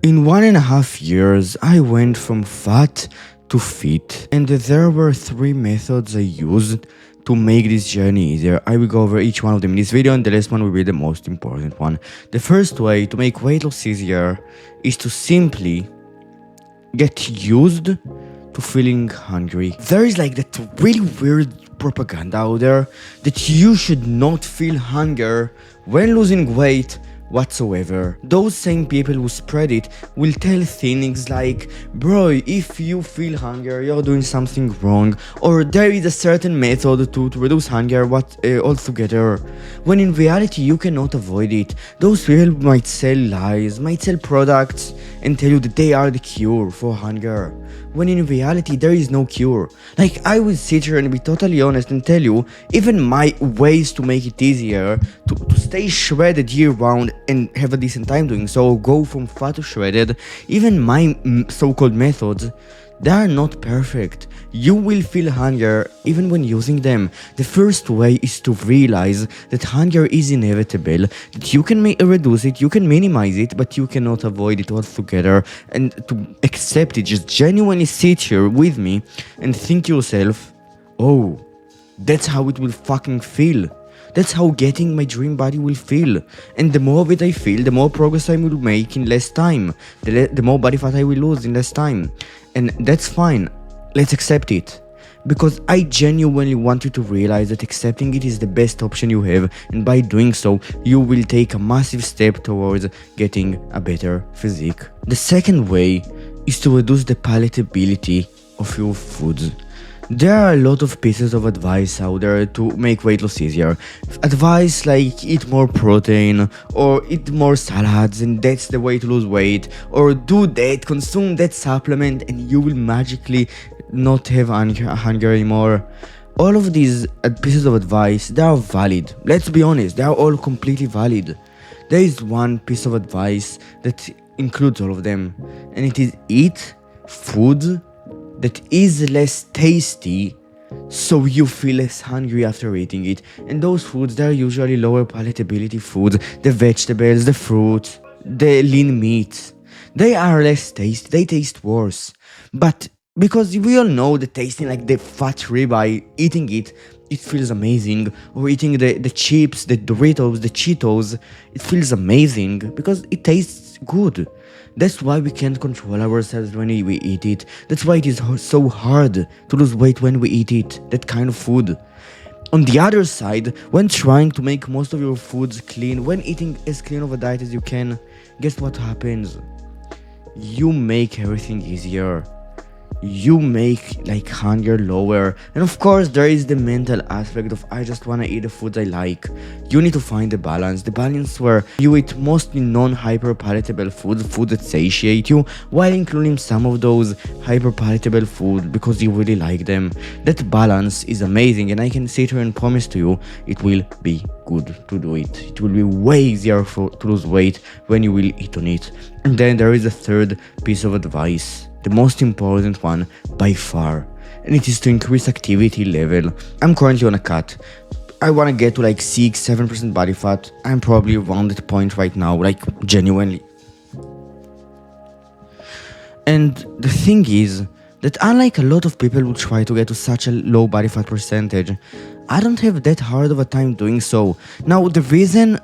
In 1.5 years, I went from fat to fit, and there were 3 methods I used to make this journey easier. I will go over each one of them in this video, and the last one will be the most important one. The first way to make weight loss easier is to simply get used to feeling hungry. There is like that really weird propaganda out there that you should not feel hunger when losing weight whatsoever. Those same people who spread it will tell things like, bro, if you feel hunger, you're doing something wrong, or there is a certain method to reduce hunger altogether, when in reality you cannot avoid it. Those people might sell lies, might sell products, and tell you that they are the cure for hunger, when in reality there is no cure. Like, I will sit here and be totally honest and tell you, even my ways to make it easier to stay shredded year round and have a decent time doing so, go from fat to shredded, even my so-called methods, they are not perfect. You will feel hunger even when using them. The first way is to realize that hunger is inevitable, that you can reduce it, you can minimize it, but you cannot avoid it altogether, and to accept it. Just genuinely sit here with me and think to yourself, oh, that's how it will fucking feel. That's how getting my dream body will feel. And the more of it I feel, the more progress I will make in less time. The more body fat I will lose in less time. And that's fine. Let's accept it. Because I genuinely want you to realize that accepting it is the best option you have, and by doing so, you will take a massive step towards getting a better physique. The second way is to reduce the palatability of your foods. There are a lot of pieces of advice out there to make weight loss easier. Advice like eat more protein, or eat more salads and that's the way to lose weight, or do that, consume that supplement and you will magically not have hunger anymore. All of these pieces of advice, they are valid. Let's be honest, they are all completely valid. There is one piece of advice that includes all of them, and it is eat food that is less tasty so you feel less hungry after eating it. And those foods, they're usually lower palatability foods. The vegetables, the fruit, the lean meat, they are less tasty, they taste worse. But because we all know that tasting like the fat ribeye, eating it feels amazing. Or eating the chips, the Doritos, the Cheetos, it feels amazing because it tastes good. That's why we can't control ourselves when we eat it. That's why it is so hard to lose weight when we eat it, that kind of food. On the other side, when trying to make most of your foods clean, when eating as clean of a diet as you can, guess what happens? You make everything easier. You make like hunger lower. And of course there is the mental aspect of I just wanna eat the foods I like. You need to find the balance where you eat mostly non-hyper palatable food that satiate you, while including some of those hyper palatable food because you really like them. That balance is amazing, and I can sit here and promise to you it will be good to do it. It will be way easier to lose weight when you will eat on it. And then there is a third piece of advice, the most important one by far, and it is to increase activity level. I'm currently on a cut. I want to get to like 6-7% body fat. I'm probably around that point right now, like genuinely. And the thing is that unlike a lot of people who try to get to such a low body fat percentage, I don't have that hard of a time doing so. Now, the reason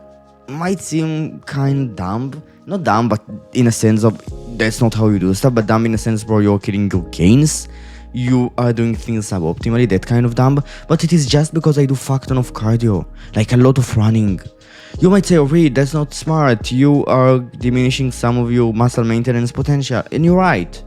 might seem kind of dumb. Not dumb, but in a sense of that's not how you do stuff, but dumb in a sense where you're killing your gains. You are doing things suboptimally, that kind of dumb. But it is just because I do fuck ton of cardio, like a lot of running. You might say, oh Reed, that's not smart. You are diminishing some of your muscle maintenance potential. And you're right.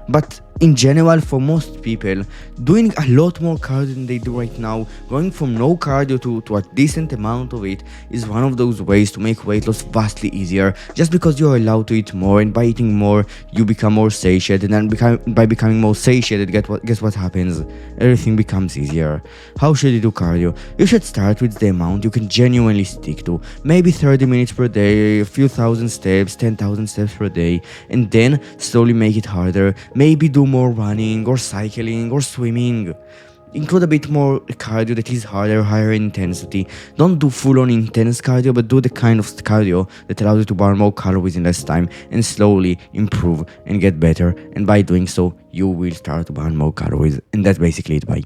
But in general, for most people, doing a lot more cardio than they do right now, going from no cardio to a decent amount of it, is one of those ways to make weight loss vastly easier, just because you're allowed to eat more, and by eating more, you become more satiated, and then by becoming more satiated, guess what happens? Everything becomes easier. How should you do cardio? You should start with the amount you can genuinely stick to, maybe 30 minutes per day, a few thousand steps, 10,000 steps per day, and then slowly make it harder, maybe do more running or cycling or swimming. include a bit more cardio that is harder, higher intensity. Don't do full on intense cardio, but do the kind of cardio that allows you to burn more calories in less time and slowly improve and get better. And by doing so, you will start to burn more calories. And that's basically it. Bye.